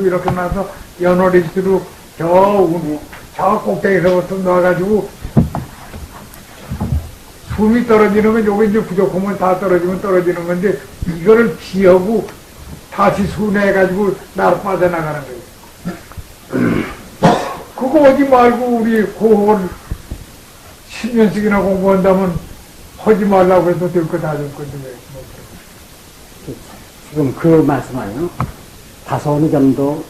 이렇게 놔서 연어리스로 저 꼭대기서부터 놔가지고 숨이 떨어지는 건 요게 이제 부족하면 다 떨어지면 떨어지는 건데 이거를 피하고 다시 순회해가지고 나로 빠져나가는 거예요. 그거 하지 말고 우리 호흡을 10년씩이나 공부한다면 하지 말라고 해도 될 거 다 될 건데 왜. 지금 그 말씀은요, 다소 어느 정도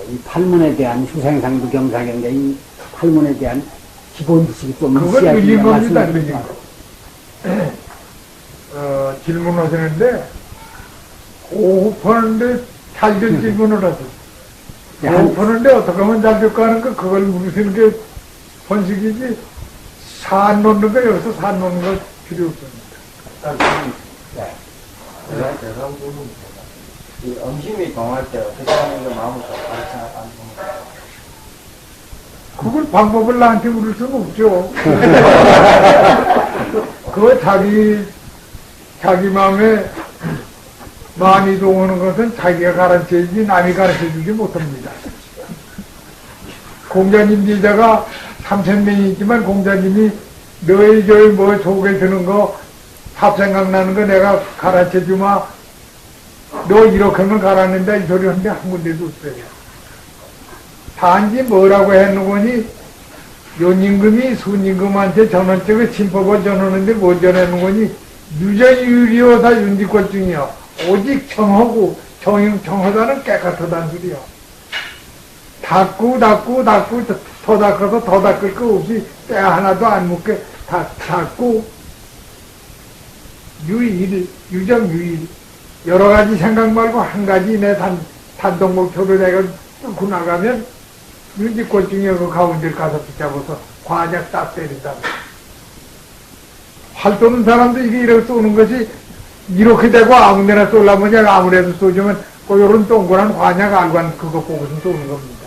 이 팔문에 대한 휴생상도 경상인데 이 팔문에 대한 기본 지식이 좀 그건 늘린 겁니다. 늘린 거. 질문하시는데 호흡하는데 잘될 질문을 하세요. 호흡하는데 어떻게 하면 잘 될까 하는 거 그걸 물으시는 게 본식이지 산 놓는 거 여기서 산 놓는 거 필요 없습니다. 이 음심이 동할 때 어떻게 하는 게 마음을 가르쳐나가는 겁니까? 그걸 방법을 나한테 물을 수는 없죠. 그거 자기 마음에 많이 동하는 것은 자기가 가르쳐야지 남이 가르쳐주지 못합니다. 공자님 제자가 3,000명이 있지만 공자님이 너희 저희 뭐 속에 드는 거 밥 생각나는 거 내가 가르쳐주마 너 이렇게 하면 가라앉는다 이 소리 하는데 한 군데도 없어요. 단지 뭐라고 했는 거니 요임금이 순임금한테 전원적으로 침법을 전하는데 뭐 전하는 거니 유전유리오사 윤직골중이요. 오직 정하고 정하다는 깨끗하다는 소리요. 닦고 더 닦아서 더 닦을 거 없이 때 하나도 안 묻게 닦고 유정유일 여러 가지 생각 말고 한 가지 내 단독 목표로 내가 뚫고 나가면 윤직골중에 그 가운데를 가서 붙잡아서 관약 딱 때린다. 활 쏘는 사람도 이렇게 쏘는 것이 이렇게 되고 아무 데나 쏠라면 아무래도 쏘지만 그 요런 동그란 관약 알관 그거 보고서 쏘는 겁니다.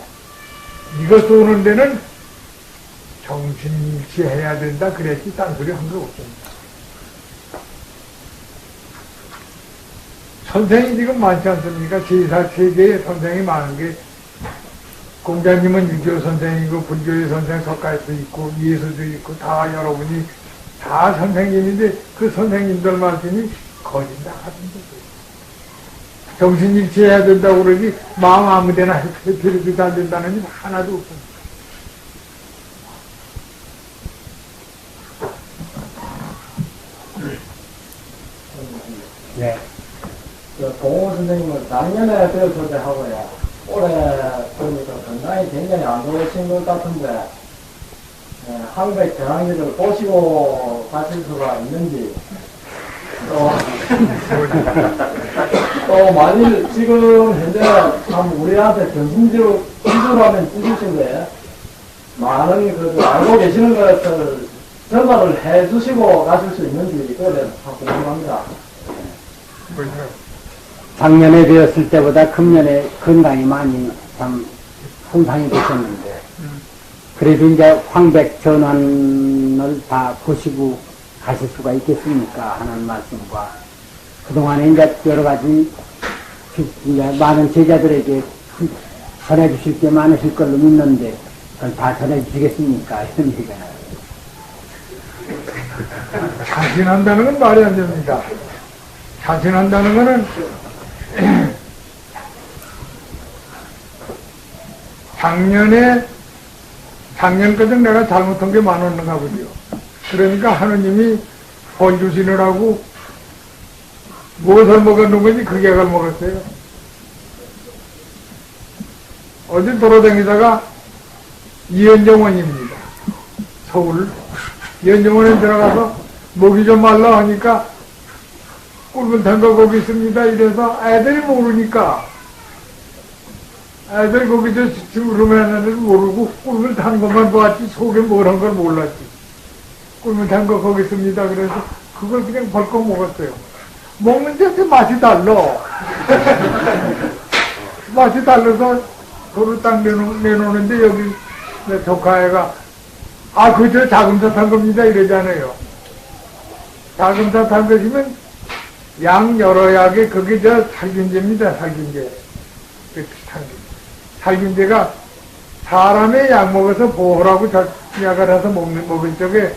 이거 쏘는 데는 정신일치 해야 된다 그랬지 딴소리 한 거 없습니다. 선생이 지금 많지 않습니까? 제4세계에 선생이 많은 게 공자님은 유교 선생이고 불교의 선생 석가에도 있고 예수도 있고 다 여러분이 다 선생님인데 그 선생님들 말씀이 거짓다 하던데 정신일치해야 된다고 그러지 마음 아무데나 해필이도 안 된다는 일 하나도 없습니다. 네. 동호 선생님은 작년에 배웠을 때 하고요. 올해 보니까 건강이 굉장히 안 좋으신 것 같은데, 항백 전환기를 보시고 가실 수가 있는지, 또 만일 지금 현재 참 우리한테 정신적으로 기술하면 찌르신데, 많은 그 알고 계시는 것을 전달을 해 주시고 가실 수 있는지, 그거에 대해서 참 궁금합니다. 작년에 배웠을 때보다 금년에 건강이 많이 참 손상이 되셨는데, 그래도 이제 황백 전환을 다 보시고 가실 수가 있겠습니까? 하는 말씀과, 그동안에 이제 여러 가지, 이제 많은 제자들에게 전해주실 게 많으실 걸로 믿는데, 그걸 다 전해주시겠습니까? 이런 얘기가 나요. 자신한다는 건 말이 안 됩니다. 자신한다는 거는 작년까지 내가 잘못한 게 많았는가 보죠. 그러니까 하느님이 본 주시느라고 무엇을 먹었는 건지 그 약을 먹었어요. 어디 돌아다니다가 이현정원입니다. 서울 이현정원에 들어가서 먹이 좀 말라 하니까 꿀물 탄 거 거기 있습니다. 이래서 애들이 모르니까 애들 거기서 물으면 모르고 꿀물 탄 것만 보았지 속에 뭐란 걸 몰랐지. 꿀물 탄 거 거기 있습니다. 그래서 그걸 그냥 벌컥 먹었어요. 먹는데 맛이 달라. 맛이 달라서 도로 딱 내놓는데 여기 내 조카애가 그저 자금사 탄 겁니다. 이러잖아요. 자금사 탄 것이면 양 여러 약에 그게 살균제입니다. 살균제. 살균제가 사람의 약 먹어서 보호라고 약을 해서 먹을 적에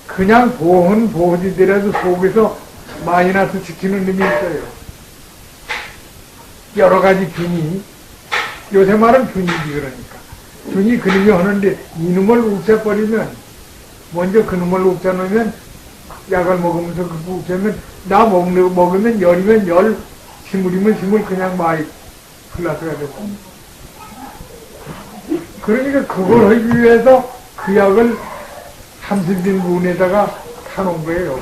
그냥 보호지더라도 속에서 마이너스 시키는 놈이 있어요. 여러 가지 균이, 요새 말은 균이지 그러니까. 균이 그놈이 하는데 이놈을 없애버리면, 먼저 그놈을 없애놓으면 약을 먹으면서 그거 없애면 나 먹으면 열이면 열, 식물이면 식물 그냥 많이 흘러서야 되고. 그러니까 그걸 하기 위해서 그 약을 30인분에다가 타놓은 거예요.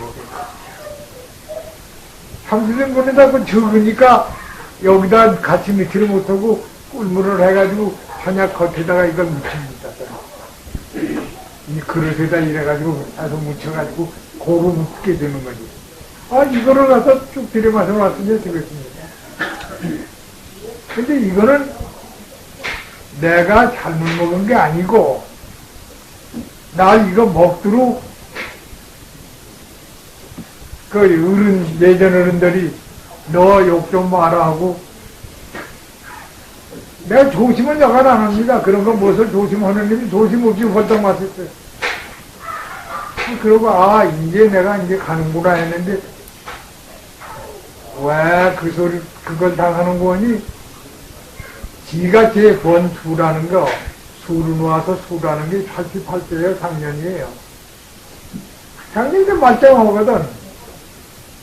30인분에다가 적으니까 여기다 같이 넣지를 못하고 꿀물을 해가지고 한약 겉에다가 이걸 묻힙니다. 이 그릇에다 이래가지고 해서 묻혀가지고 고루 묻게 되는 거지. 이거를 갖다 쭉 들여마셔 놨으면 되겠습니다. 근데 이거는 내가 잘못 먹은 게 아니고, 날 이거 먹도록 그 예전 어른들이 너 욕 좀 마라 하고, 내가 조심은 여간 안 합니다. 그런 거 무엇을 조심하는 놈이 조심 없이 홀딱 마셨어요. 그러고, 이제 내가 이제 가는구나 했는데, 왜 그걸 당하는 거니? 지가 제 번수라는 거, 수로 놓아서 수라는 게 88세예요, 작년이에요. 작년에 말짱하거든.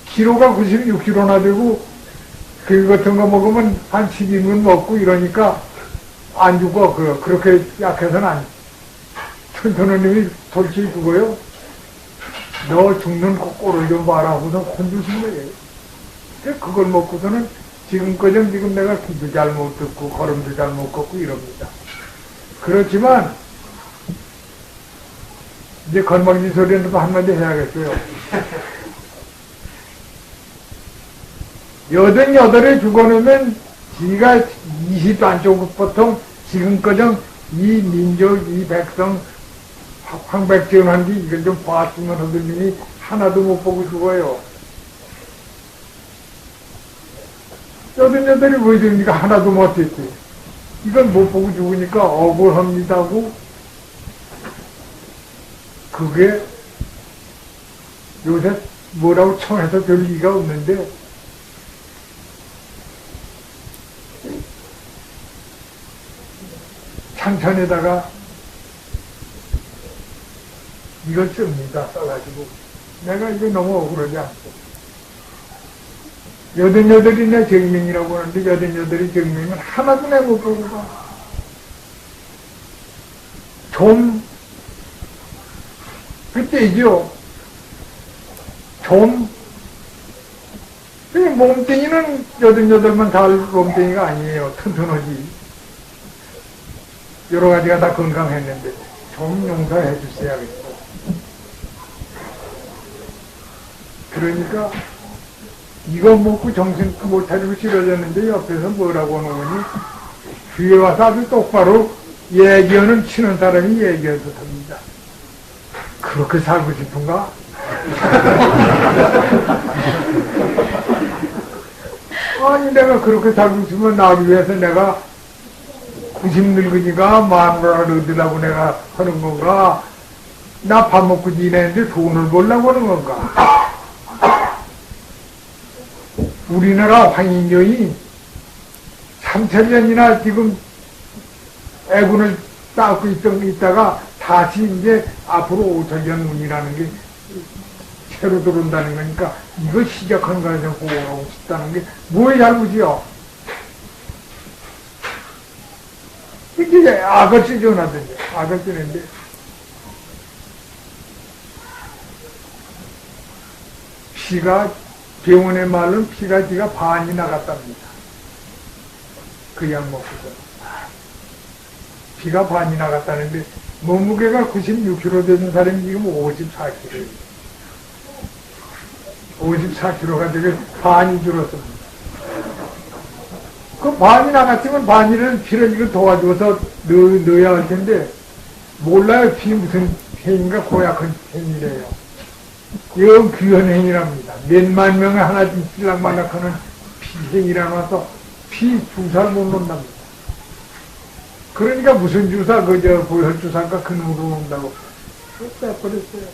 키로가 96kg나 되고, 그 같은 거 먹으면 한 10인분 먹고 이러니까 안 죽어. 그렇게 약해서는 안. 튼튼한 솔직히 그거요. 너 죽는 꼴을 좀 봐라 하고서 혼주신 거예요. 그걸 먹고서는 지금까지 지금 내가 귀도 잘 못 듣고 걸음도 잘 못 걷고 이럽니다. 그렇지만 이제 건방진 소리는 또 한마디 해야겠어요. 88에 죽어놓으면 지가 20 안쪽 보통 지금까지 이 민족, 이 백성 황백지원한 게 이걸 좀 봤으면 하더니 하나도 못 보고 죽어요. 88이 왜 됩니까? 하나도 못했지. 이걸 못 보고 죽으니까 억울합니다고. 그게 요새 뭐라고 청해서 별 리가 없는데, 창천에다가 이걸 씁니다. 써가지고. 내가 이게 너무 억울하지 않고. 88이 내 정명이라고 하는데 88이 정명은 하나도 내가 못 보고 가. 그때죠. 몸뚱이는 88만 달 몸뚱이가 아니에요. 튼튼하지. 여러 가지가 다 건강했는데, 좀 용서해 주셔야겠어. 그러니까, 이거 먹고 정신 못 차리고 싫어졌는데, 옆에서 뭐라고 하는 거니? 뒤에 와서 아주 똑바로 얘기하는 치는 사람이 얘기해서 삽니다. 그렇게 살고 싶은가? 아니, 내가 그렇게 살고 싶으면 나를 위해서 내가 90 늙으니까 마누라를 얻으려고 내가 하는 건가? 나 밥 먹고 지내는데 돈을 벌려고 하는 건가? 우리나라 황인경이 3,000년이나 지금 애군을 쌓고 있다가 다시 이제 앞으로 5,000년 운이라는 게 새로 들어온다는 거니까 이거 시작한 거에 대해서 호응하고 싶다는 게 뭐의 잘못이요? 이게 악을 찢어놨던데, 악을 찢는데. 피가, 병원의 말로는 피가 지가 반이 나갔답니다. 그 약 먹고서. 피가 반이 나갔다는데, 몸무게가 96kg 되는 사람이 지금 54kg. 54kg가 되게 반이 줄었습니다. 그 반이 나갔으면 반이를 피를 이거 도와줘서 넣어야 할 텐데, 몰라요. 피 무슨 행인가 고약한 행위래요. 이건 귀한 행위랍니다. 몇만 명에 하나 찔랑말랑하는 피 행위라서 피 주사를 못 놓는답니다. 그러니까 무슨 주사, 보혈 주사인가 그 놈으로 놓는다고. 빼버렸어요.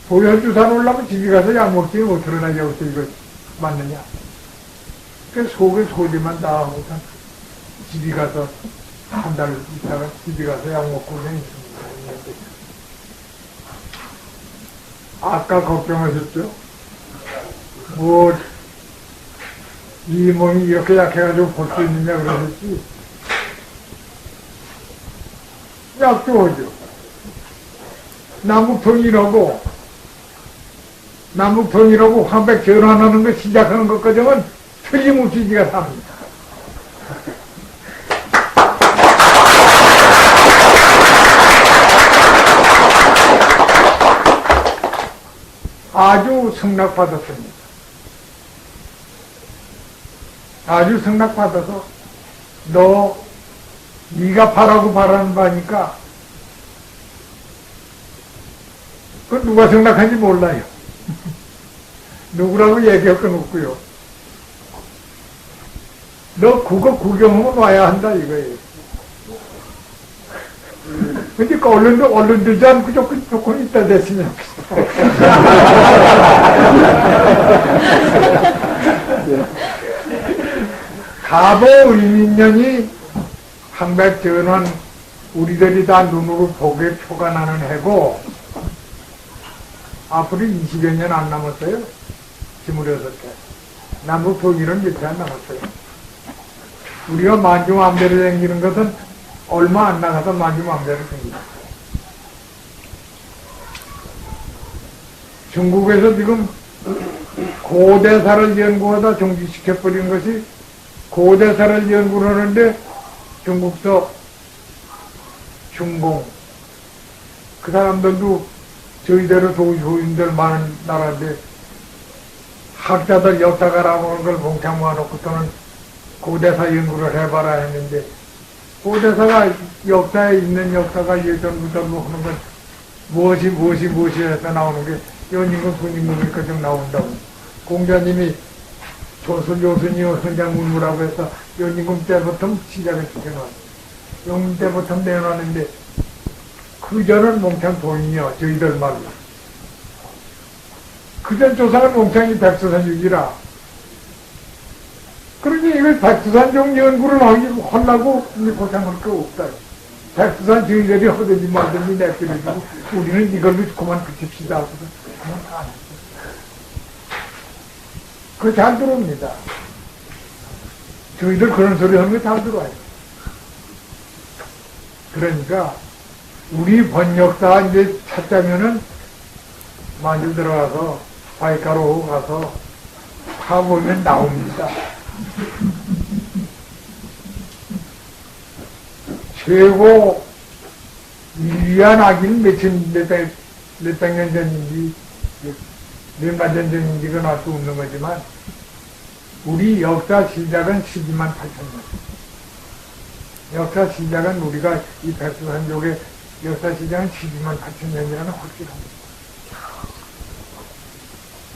보혈 주사 놓으려면 집에 가서 약 먹지 못 드러나게 하고서 이거 맞느냐. 그 속에 소리만 다 하고 집에 가서 한 달 있다가 집에 가서 약 먹고 그냥 있습니다. 아까 걱정하셨죠? 이 몸이 이렇게 약해가지고 볼 수 있느냐 그러셨지? 약도 오죠. 남북통일하고 황백 전환하는 거 시작하는 것까지는 틀림없이 지가 삽니다. 아주 승낙받았습니다. 아주 승낙받아서 네가 바라고 바라는 바니까 그 누가 승낙한지 몰라요. 누구라고 얘기할 건 없고요. 너 그거 구경하고 와야 한다 이거예요. 근데 그 얼른 되지 않고 조금 있다 됐으면 가보 의민년이 항백전원 우리들이 다 눈으로 보게 표가 나는 해고 앞으로 20여 년 안 남았어요. 26대. 남북 통일은 몇해 안 남았어요. 우리가 만주 마음대로 생기는 것은 얼마 안 나가서 만주 마음대로 생깁니다. 중국에서 지금 고대사를 연구하다 종지시켜버린 것이 고대사를 연구를 하는데 중국서 중공 그 사람들도 저희대로 조인들 많은 나라인데 학자들 역사가라고 하는 걸 봉창 모아놓고서는 고대사 연구를 해봐라 했는데 고대사가 역사에 있는 역사가 예전부터 뭐 하는 건 무엇이 해서 나오는 게 연임금 손님이니까 좀 나온다고 공자님이 조선요순이요 선장문무라고 해서 연임금 때부터 시작을 시켜놨어요. 연임금 때부터 내놨는데 그전은 몽창 돈이요 저희들 말로 그전 조상은 몽창이 백두산육이라 그러니 이걸 백두산육 연구를 하려고 고생할 거 없다. 백두산 저희들이 하든지 말든지 내버려두고 우리는 이걸로 그만 그칩시다 하고서 그만 안 했어. 그거 잘 들어옵니다. 저희들 그런 소리 하는 거 잘 들어와요. 그러니까 우리 번역사 이제 찾자면은 만주 들어가서 바이카로 가서 파보면 나옵니다. 최고 유리한 악인 몇백 년 전인지 몇만 년 전인지 그건 알 수 없는 거지만 우리 역사 시작은 12만 8천 년. 역사 시작은 우리가 이 백두산족의 역사 시작은 12만 8천 년이라는 확실합니다.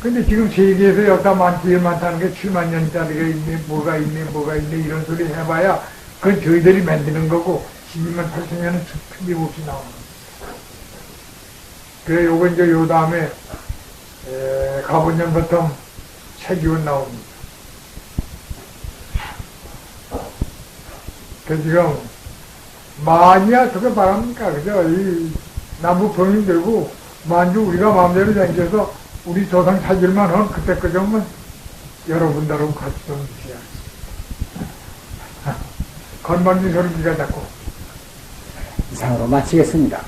근데 지금 세계에서 역사 제일 많다는 게 7만 년짜리가 있네, 뭐가 있네, 이런 소리 해봐야 그건 저희들이 만드는 거고 12만 8천 년은 틀림없이 나오는 거예요. 그래, 요거 이제 요 다음에 가본년부터 책이원 나옵니다. 그 지금 만이야 저게 바랍니까? 그죠? 이 남북 병인되고 만주 우리가 마음대로 생겨서 우리 조상 찾을만 한 그때 그 정도면 여러분들하고 같이 좀 주셔야 건방진 소리 기가 잡고 이상으로 마치겠습니다.